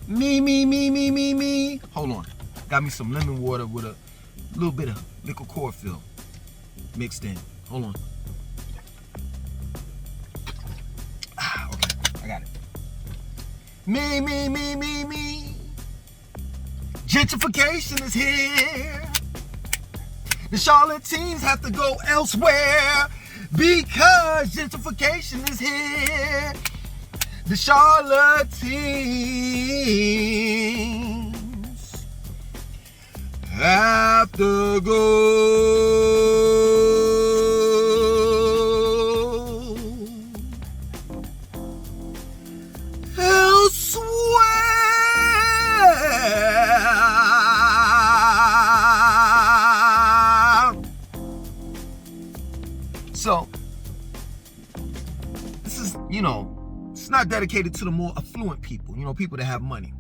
Me. Hold on. Got me some lemon water with a little bit of liquid chlorophyll mixed in. Hold on. Okay, I got it. Me. Gentrification is here. The Charlotte teens have to go elsewhere because gentrification is here. The Charlotte teens have to go So, this is, it's not dedicated to the more affluent people, people that have money.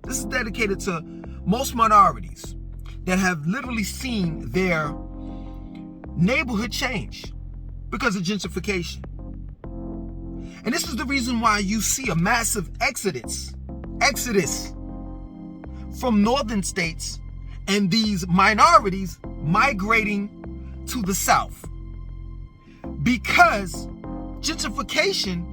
This is dedicated to most minorities that have literally seen their neighborhood change because of gentrification. And this is the reason why you see a massive exodus from northern states and these minorities migrating to the south. Because gentrification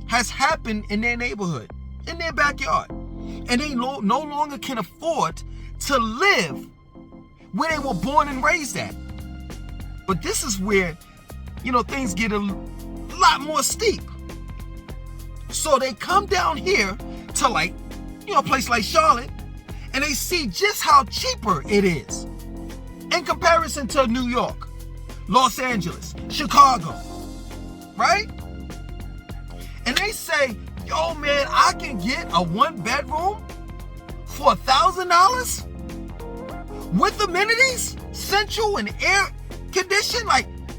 has happened in their neighborhood, in their backyard. And they no longer can afford to live where they were born and raised at. But this is where, things get a lot more steep. So they come down here to a place like Charlotte, and they see just how cheaper it is in comparison to New York, Los Angeles, Chicago, right? And they say, yo man, I can get a 1-bedroom for $1,000 with amenities, central and air conditioned.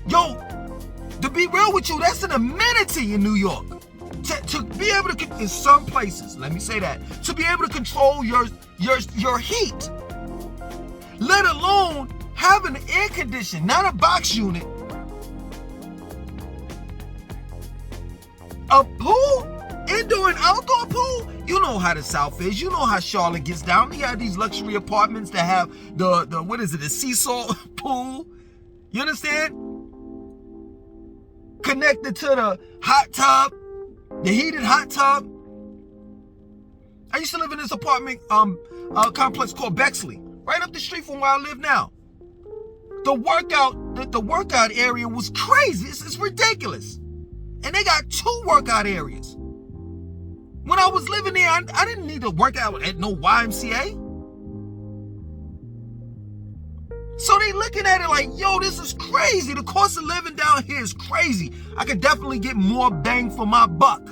To be real with you, that's an amenity in New York. To be able to, in some places, let me say that, to be able to control your heat, let alone have an air condition, not a box unit, a pool, indoor and outdoor pool. You know how the South is. You know how Charlotte gets down. They have these luxury apartments that have the seesaw pool. You understand? Connected to the hot tub, the heated hot tub. I used to live in this apartment complex called Bexley, right up the street from where I live now. The workout area was crazy. It's ridiculous. And they got 2 workout areas. When I was living there, I didn't need to work out at no YMCA. So they looking at it like, yo, this is crazy. The cost of living down here is crazy. I could definitely get more bang for my buck.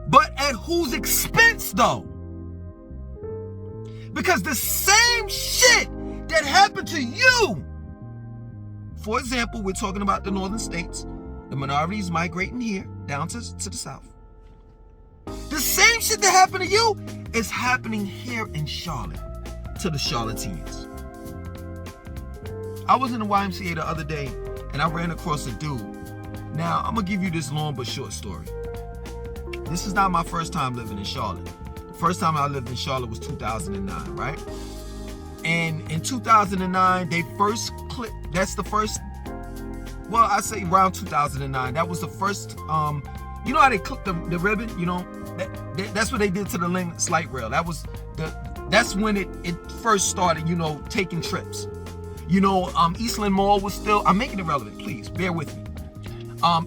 But at whose expense though? Because the same shit that happened to you, for example, we're talking about the northern states, the minorities migrating here down to the south. The same shit that happened to you is happening here in Charlotte to the Charlotteans. I was in the YMCA the other day and I ran across a dude. Now, I'm gonna give you this long but short story. This is not my first time living in Charlotte. The first time I lived in Charlotte was 2009, right? And in 2009, they first clipped, I say around 2009, that was the first, you know how they clipped the ribbon, that's what they did to the light rail. That's when it first started, taking trips. Eastland Mall was still, I'm making it relevant, please, bear with me.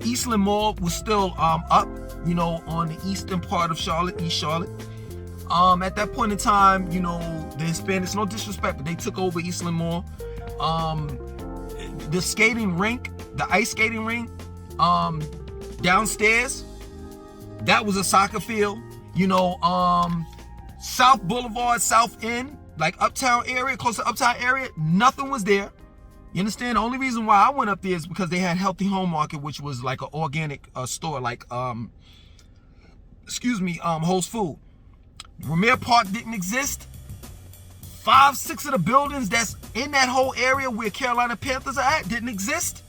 Eastland Mall was still up, on the eastern part of Charlotte, East Charlotte. At that point in time, the Hispanics, no disrespect, but they took over Eastland Mall. The skating rink, the ice skating rink, downstairs, that was a soccer field. South Boulevard, South End, like uptown area, close to uptown area, nothing was there. You understand? The only reason why I went up there is because they had Healthy Home Market, which was like an organic store, like Whole's Food. Vermeer Park didn't exist. 5, 6 of the buildings that's in that whole area where Carolina Panthers are at didn't exist.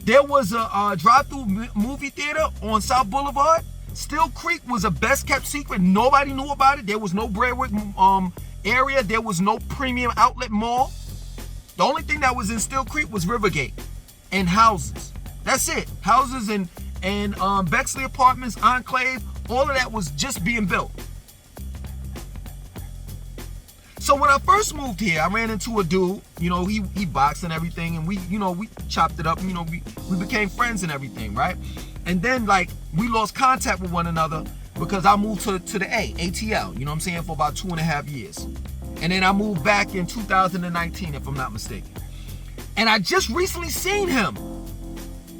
There was a drive-through movie theater on South Boulevard. Still Creek was a best kept secret. Nobody knew about it. There was no Breadwick area. There was no premium outlet mall. The only thing that was in Still Creek was Rivergate and houses. That's it. Houses and Bexley Apartments, Enclave, all of that was just being built. So when I first moved here, I ran into a dude, he boxed and everything, and we chopped it up, we became friends and everything, right? And then we lost contact with one another because I moved to the ATL, for about 2.5 years. And then I moved back in 2019, if I'm not mistaken. And I just recently seen him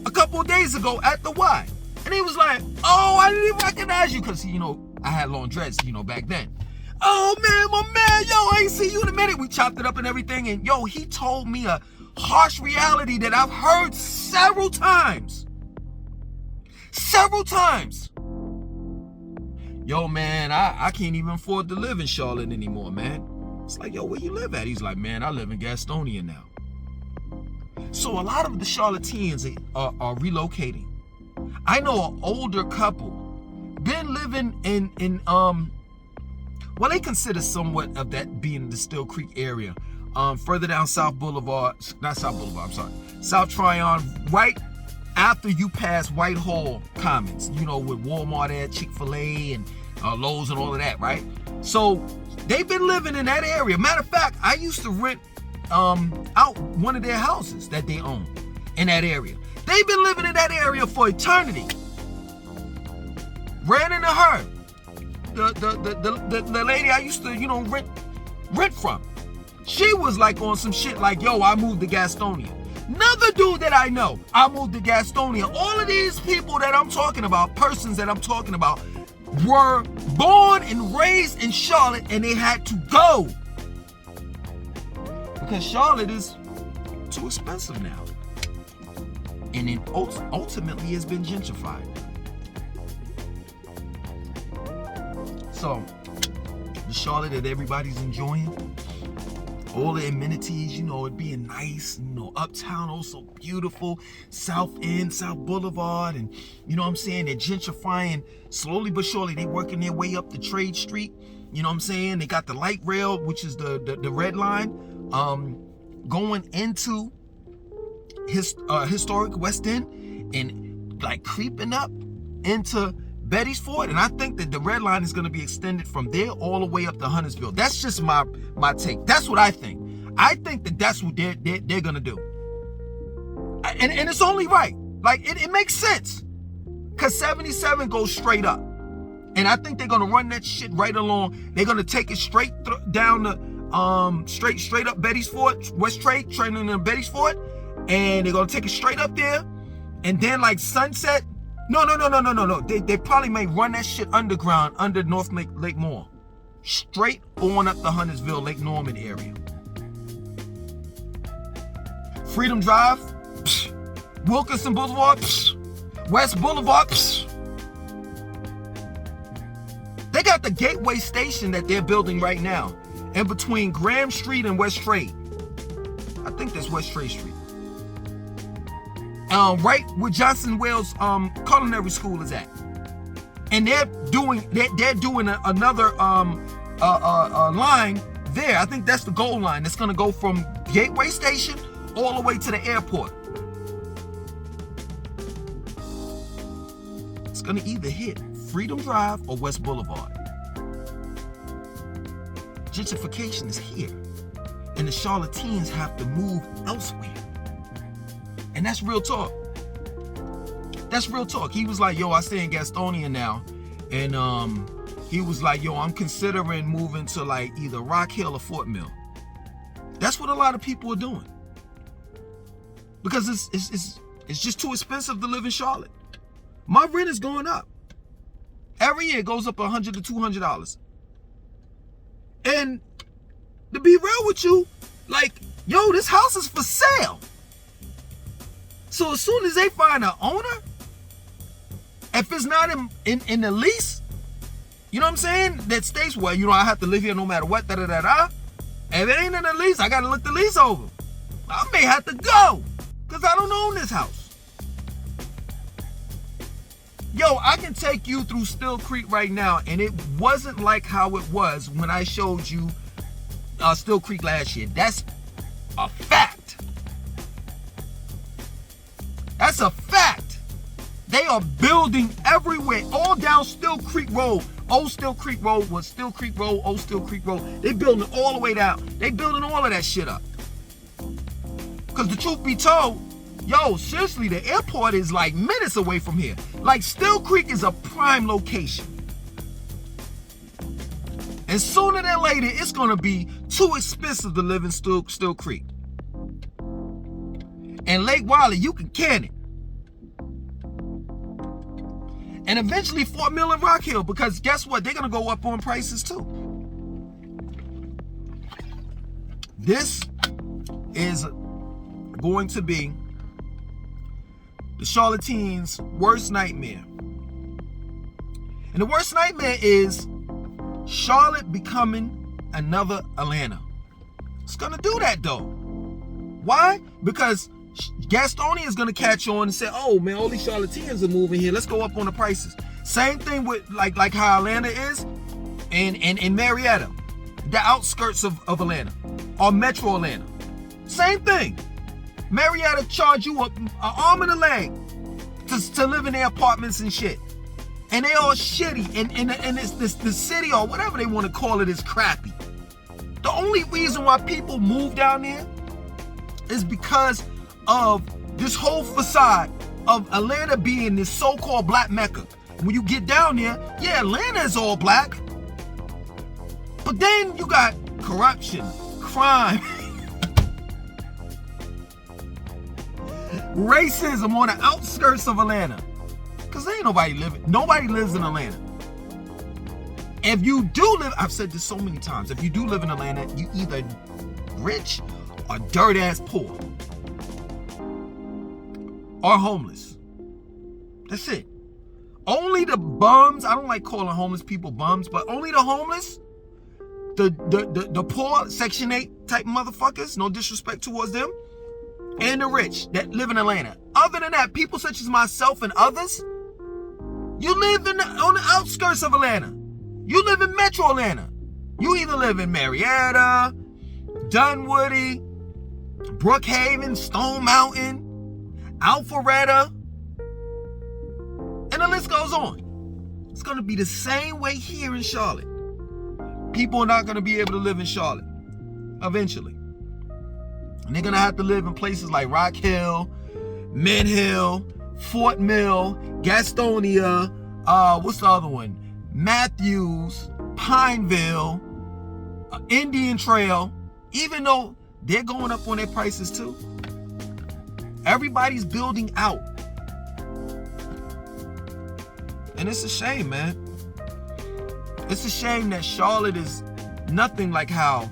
a couple of days ago at the Y. And he was like, oh, I didn't even recognize you, because, I had long dreads, back then. Oh, man, my man, I ain't seen you in a minute. We chopped it up and everything. And, he told me a harsh reality that I've heard several times. Several times. Man, I can't even afford to live in Charlotte anymore, man. It's like, where you live at? He's like, man, I live in Gastonia now. So a lot of the Charlotteans are relocating. I know an older couple been living in they consider somewhat of that being the Still Creek area, further down South Tryon, right after you pass Whitehall Commons, with Walmart there, Chick-fil-A and Lowe's and all of that, right? So they've been living in that area. Matter of fact, I used to rent out one of their houses that they own in that area. They've been living in that area for eternity. Ran into her. The lady I used to, rent from. She was on some shit I moved to Gastonia. Another dude that I know, I moved to Gastonia. All of these people that I'm talking about, persons that I'm talking about, were born and raised in Charlotte, and they had to go. Because Charlotte is too expensive now. And it ultimately has been gentrified. So, the Charlotte that everybody's enjoying, all the amenities, it being nice, uptown also beautiful, South End, South Boulevard, and they're gentrifying slowly but surely. They working their way up the Trade Street, They got the light rail, which is the red line, going into historic West End and creeping up into Betty's Ford, and I think that the red line is going to be extended from there all the way up to Huntersville. That's just my take. That's what I think. I think that that's what they're going to do. And it's only right. It makes sense. Because 77 goes straight up. And I think they're going to run that shit right along. They're going to take it straight down the, straight up Betty's Ford, West Trade, turning into Betty's Ford. And they're going to take it straight up there. And then Sunset. No. They probably may run that shit underground under North Lake Mall. Straight on up the Huntersville, Lake Norman area. Freedom Drive, psh. Wilkinson Boulevard, psh. West Boulevard, psh. They got the Gateway Station that they're building right now. In between Graham Street and West Trade. I think that's West Trade Street. Right where Johnson Wales Culinary School is at, and they're doing another line there. I think that's the gold line. That's gonna go from Gateway Station all the way to the airport. It's gonna either hit Freedom Drive or West Boulevard. Gentrification is here, and the Charlotteans have to move elsewhere. And that's real talk. That's real talk. He was like, I stay in Gastonia now. And he was like, I'm considering moving to either Rock Hill or Fort Mill. That's what a lot of people are doing. Because it's just too expensive to live in Charlotte. My rent is going up. Every year it goes up $100 to $200. And to be real with you, this house is for sale. So as soon as they find an owner, if it's not in the lease, you know what I'm saying? That states, I have to live here no matter what, If it ain't in the lease, I got to look the lease over. I may have to go because I don't own this house. Yo, I can take you through Still Creek right now, and it wasn't like how it was when I showed you Still Creek last year. That's a fact. That's a fact. They are building everywhere, all down Still Creek Road. Old Still Creek Road was Still Creek Road, Old Still Creek Road. They building it all the way down. They building all of that shit up. Because the truth be told, yo, seriously, the airport is like minutes away from here. Like, Still Creek is a prime location. And sooner than later, it's going to be too expensive to live in Still Creek. And Lake Wiley, you can can it. And eventually Fort Mill and Rock Hill, because guess what? They're going to go up on prices too. This is going to be the Charlatans' worst nightmare. And the worst nightmare is Charlotte becoming another Atlanta. It's going to do that though. Why? Because Gastonia is going to catch on and say, oh man, all these charlatans are moving here. Let's go up on the prices. Same thing with like how Atlanta is and Marietta, the outskirts of Atlanta or Metro Atlanta. Same thing. Marietta charge you an arm and a leg to live in their apartments and shit. And they all shitty. And it's the city or whatever they want to call it is crappy. The only reason why people move down there is because of this whole facade of Atlanta being this so-called black mecca. When you get down there, yeah, Atlanta is all black. But then you got corruption, crime, racism on the outskirts of Atlanta. Because there ain't nobody lives in Atlanta. If you do live, I've said this so many times, if you do live in Atlanta, you either rich or dirt-ass poor. Or homeless. That's it. Only the bums, I don't like calling homeless people bums, but only the homeless, the poor, Section 8 type motherfuckers, no disrespect towards them, and the rich that live in Atlanta. Other than that, people such as myself and others, you live on the outskirts of Atlanta. You live in Metro Atlanta. You either live in Marietta, Dunwoody, Brookhaven, Stone Mountain, Alpharetta, and the list goes on. It's going to be the same way here in Charlotte. People are not going to be able to live in Charlotte eventually. And they're going to have to live in places like Rock Hill, Mint Hill, Fort Mill, Gastonia, what's the other one? Matthews, Pineville, Indian Trail, even though they're going up on their prices too. Everybody's building out. And it's a shame, man. It's a shame that Charlotte is nothing like how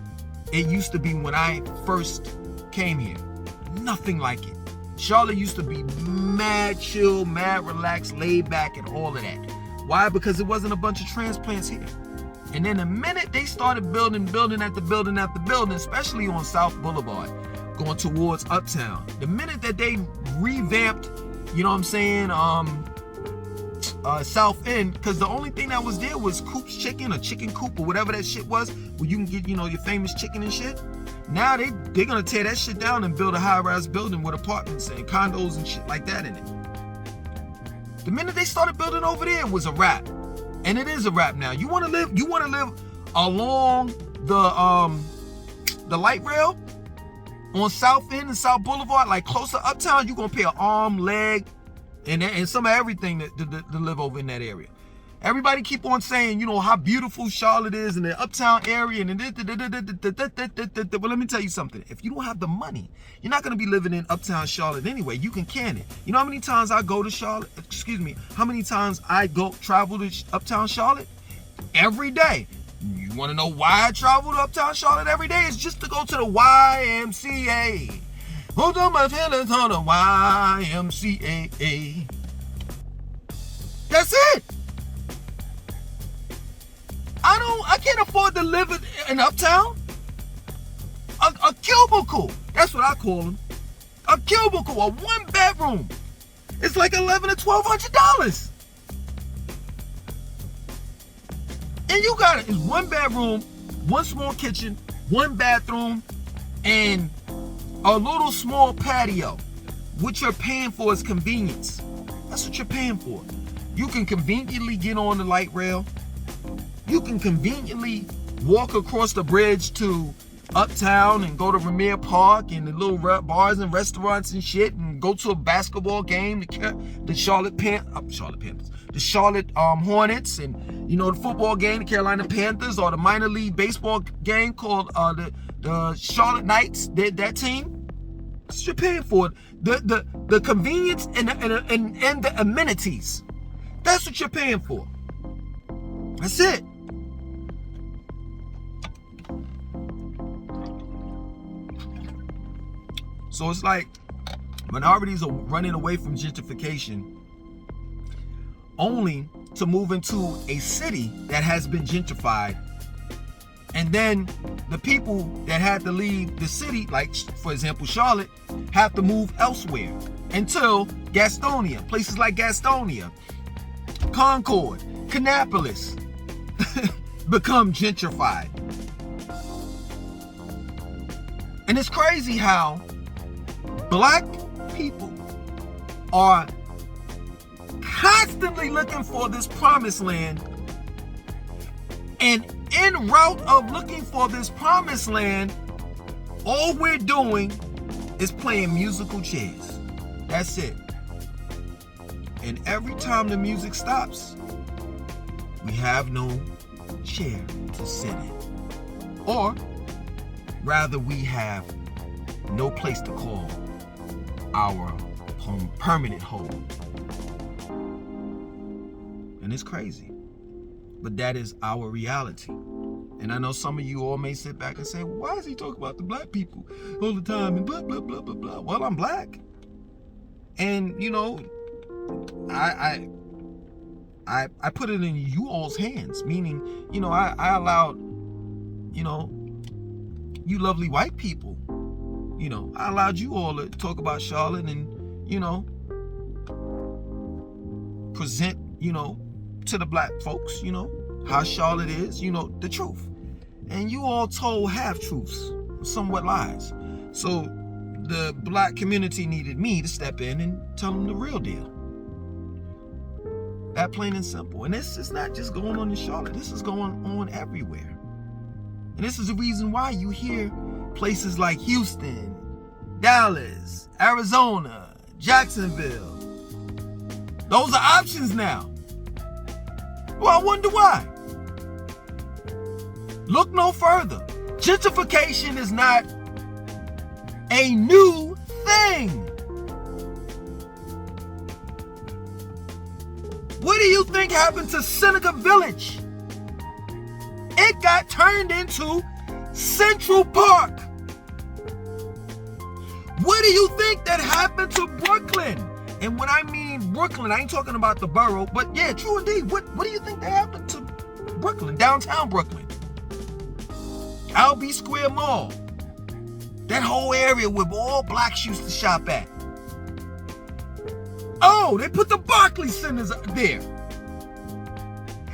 it used to be when I first came here. Nothing like it. Charlotte used to be mad chill, mad relaxed, laid back, and all of that. Why? Because it wasn't a bunch of transplants here. And then the minute they started building after building, especially on South Boulevard, going towards Uptown, the minute that they revamped, you know what I'm saying, South End, because the only thing that was there was Coop's Chicken or Chicken Coop or whatever that shit was, where you can get, you know, your famous chicken and shit. Now they're gonna tear that shit down and build a high-rise building with apartments and condos and shit like that in it. The minute they started building over there, it was a wrap. And it is a wrap now. You wanna live along the light rail on South End and South Boulevard, like closer uptown, you're gonna pay an arm, leg, and some of everything to live over in that area. Everybody keep on saying, you know, how beautiful Charlotte is in the uptown area. But let me tell you something. If you don't have the money, you're not going to be living in uptown Charlotte anyway. You can it. You know how many times I go to Charlotte? How many times I travel to uptown Charlotte? Every day. You want to know why I travel to uptown Charlotte every day? It's just to go to the YMCA. Hold on my feelings on the YMCA. That's it. I can't afford to live in uptown. A cubicle. That's what I call them. A cubicle, a one bedroom. It's like $1,100 to $1,200. And you got it. It's 1 bedroom, 1 small kitchen, 1 bathroom, and a little small patio. What you're paying for is convenience. That's what you're paying for. You can conveniently get on the light rail. You can conveniently walk across the bridge to Uptown and go to Vermeer Park and the little bars and restaurants and shit, and go to a basketball game, the Charlotte Hornets, and the football game, the Carolina Panthers, or the minor league baseball game called the Charlotte Knights. That team. That's what you're paying for. The convenience and the amenities. That's what you're paying for. That's it. So it's like minorities are running away from gentrification only to move into a city that has been gentrified. And then the people that had to leave the city, like for example Charlotte, have to move elsewhere until Gastonia, places like Gastonia, Concord, Kannapolis become gentrified. And it's crazy how Black people are constantly looking for this promised land, and en route of looking for this promised land, all we're doing is playing musical chairs. That's it. And every time the music stops, we have no chair to sit in. Or rather, we have no place to call our home permanent home. And it's crazy, but that is our reality. And I know some of you all may sit back and say, well, why is he talking about the Black people all the time and blah blah blah blah blah? Well, I'm Black, and I put it in you all's hands, meaning I allowed you lovely white people, I allowed you all to talk about Charlotte and present to the Black folks how Charlotte is, the truth. And you all told half-truths, somewhat lies. So the Black community needed me to step in and tell them the real deal. That plain and simple. And this is not just going on in Charlotte. This is going on everywhere. And this is the reason why you hear places like Houston, Dallas, Arizona, Jacksonville. Those are options now. Well, I wonder why. Look no further. Gentrification is not a new thing. What do you think happened to Seneca Village? It got turned into Central Park. What do you think that happened to Brooklyn? And when I mean Brooklyn, I ain't talking about the borough, but yeah, true indeed. What do you think that happened to Brooklyn, downtown Brooklyn? Albee Square Mall. That whole area where all Blacks used to shop at. Oh, they put the Barclays Centers up there.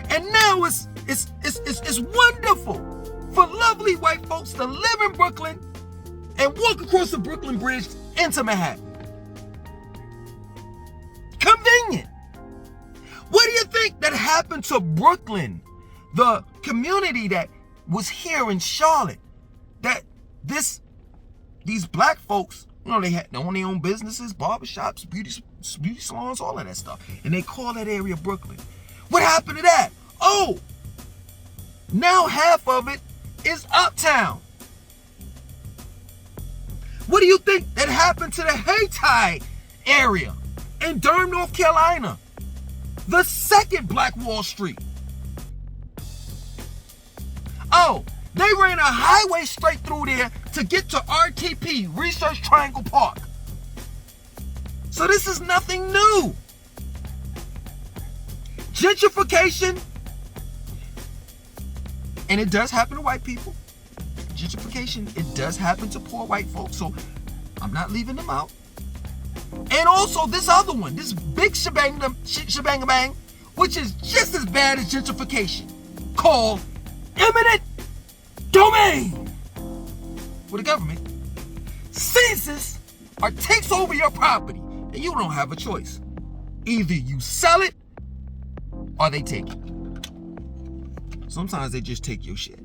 And now it's wonderful for lovely white folks to live in Brooklyn and walk across the Brooklyn Bridge into Manhattan. Convenient. What do you think that happened to Brooklyn? The community that was here in Charlotte, that these Black folks, they own their own businesses, barbershops, beauty salons, all of that stuff. And they call that area Brooklyn. What happened to that? Oh, now half of it is Uptown. What do you think that happened to the Hayti area in Durham, North Carolina? The second Black Wall Street. Oh, they ran a highway straight through there to get to RTP, Research Triangle Park. So this is nothing new. Gentrification, and it does happen to white people. Gentrification, it does happen to poor white folks, so I'm not leaving them out. And also this other one, this big shebang, which is just as bad as gentrification. called eminent domain, where the government seizes or takes over your property and you don't have a choice. Either you sell it or they take it. Sometimes they just take your shit.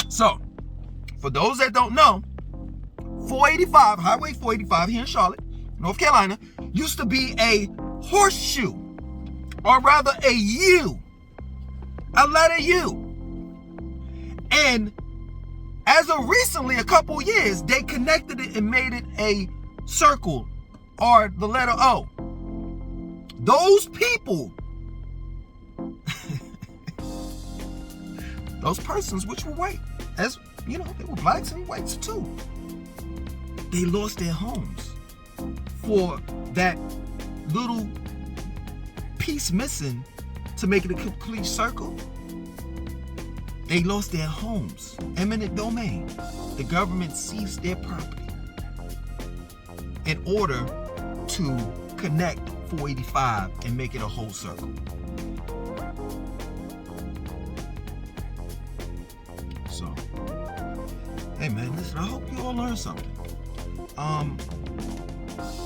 So, for those that don't know, 485, Highway 485 here in Charlotte, North Carolina, used to be a horseshoe, or rather a U, a letter U. And as of recently, a couple years, they connected it and made it a circle, or the letter O. Those people, those persons which were white, as you know, they were blacks and whites too, they lost their homes for that little piece missing to make it a complete circle. They lost their homes. Eminent domain. The government seized their property in order to connect 485 and make it a whole circle. So, hey man, listen, I hope you all learned something.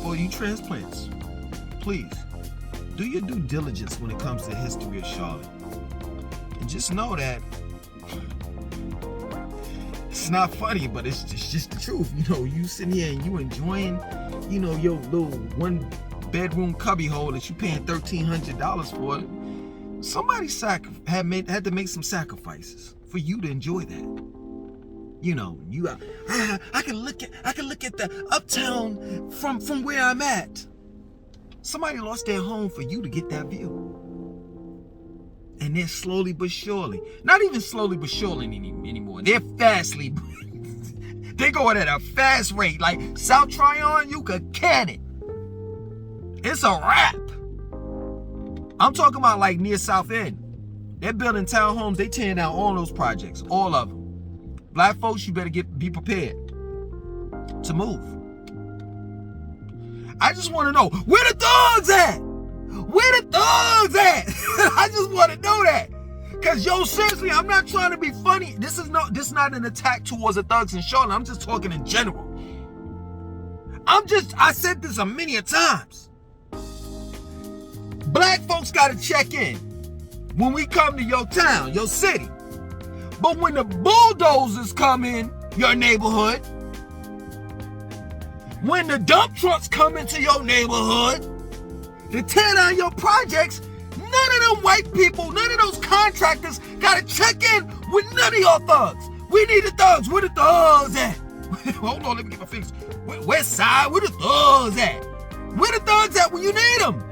For you transplants, please do your due diligence when it comes to the history of Charlotte. And just know that it's not funny, but it's just the truth. You know, you sitting here and you enjoying, you know, your little 1-bedroom cubbyhole that you paying $1,300 for. Somebody had to make some sacrifices for you to enjoy that. You know, I can look at the uptown from where I'm at. Somebody lost their home for you to get that view. And they're slowly but surely, not even slowly but surely anymore. They're fastly. They going at a fast rate. Like South Tryon, you could can it. It's a wrap. I'm talking about like near South End. They're building townhomes. They tearing down all those projects, all of them. Black folks, you better be prepared to move. I just want to know, where the thugs at? Where the thugs at? I just want to know that. Because, yo, seriously, I'm not trying to be funny. This is not an attack towards the thugs in Charlotte. I'm just talking in general. I said this many a times. Black folks got to check in when we come to your town, your city. But when the bulldozers come in your neighborhood, when the dump trucks come into your neighborhood to tear down your projects, none of them white people, none of those contractors got to check in with none of your thugs. We need the thugs. Where the thugs at? Hold on, let me get my fingers. West side, where the thugs at? Where the thugs at when you need them?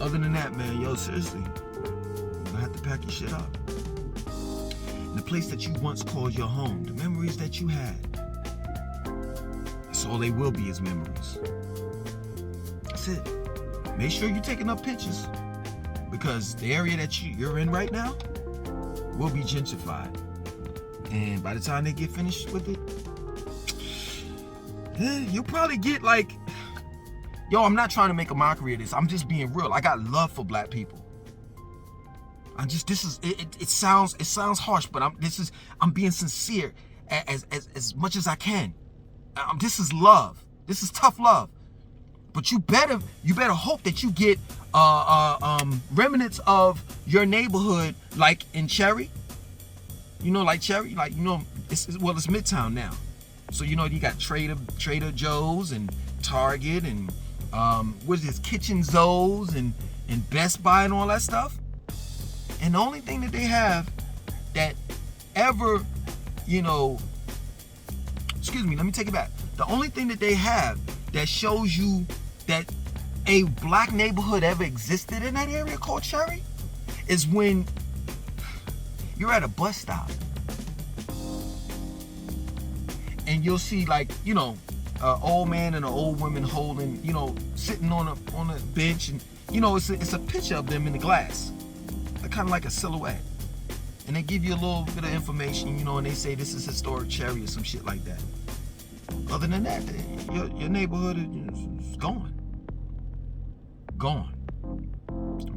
Other than that, man, yo, seriously, you're gonna have to pack your shit up. And the place that you once called your home, the memories that you had, that's all they will be is memories. That's it. Make sure you're taking up pictures, because the area that you're in right now will be gentrified. And by the time they get finished with it, you'll probably get like, yo, I'm not trying to make a mockery of this. I'm just being real. I got love for black people. It sounds harsh, but I'm being sincere as much as I can. This is love. This is tough love. But you better hope that you get remnants of your neighborhood, like in Cherry. You know, like Cherry, like, you know, it's Midtown now. So, you know, you got Trader Joe's and Target and what is this, Kitchen Zoes and Best Buy and all that stuff. And the only thing that they have that ever, you know, excuse me, let me take it back. The only thing that they have that shows you that a black neighborhood ever existed in that area called Cherry is when you're at a bus stop and you'll see, like, you know, an old man and an old woman holding, you know, sitting on a bench, and, you know, it's a picture of them in the glass, kind of like a silhouette, and they give you a little bit of information, you know, and they say this is historic Cherry or some shit like that. Other than that, your neighborhood is gone. gone.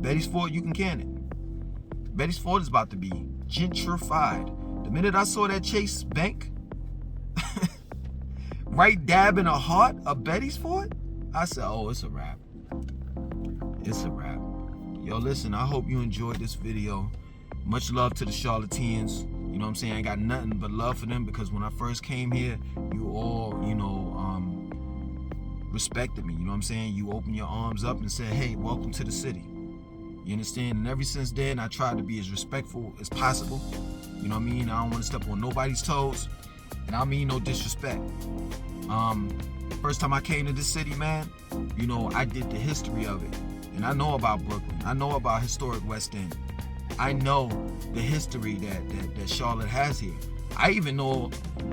Betty's Ford, you can can it. Betty's Ford is about to be gentrified. The minute I saw that Chase Bank right dab in the heart of Betty's Ford, I said, oh, it's a wrap. It's a wrap. Yo, listen, I hope you enjoyed this video. Much love to the Charlotteans. You know what I'm saying? I ain't got nothing but love for them, because when I first came here, you all, respected me. You know what I'm saying? You opened your arms up and said, hey, welcome to the city. You understand? And ever since then, I tried to be as respectful as possible. You know what I mean? I don't want to step on nobody's toes. And I mean no disrespect. First time I came to this city, man, I did the history of it. And I know about Brooklyn. I know about historic West End. I know the history that Charlotte has here. I even know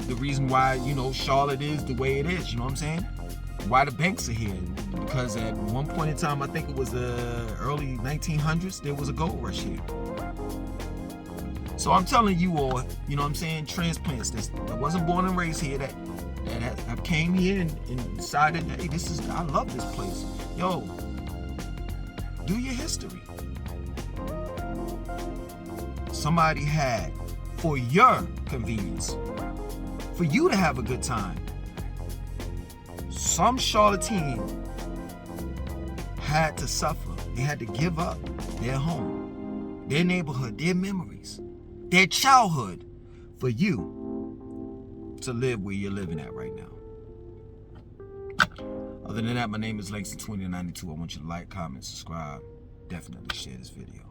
the reason why, Charlotte is the way it is. You know what I'm saying? Why the banks are here. Because at one point in time, I think it was the early 1900s, there was a gold rush here. So I'm telling you all, you know what I'm saying, transplants that wasn't born and raised here, that came here and decided, hey, I love this place. Yo, do your history. Somebody had, for your convenience, for you to have a good time, some charlatan had to suffer. They had to give up their home, their neighborhood, their memories, their childhood, for you to live where you're living at right now. Other than that, my name is Langston 2092. I want you to like, comment, subscribe. Definitely share this video.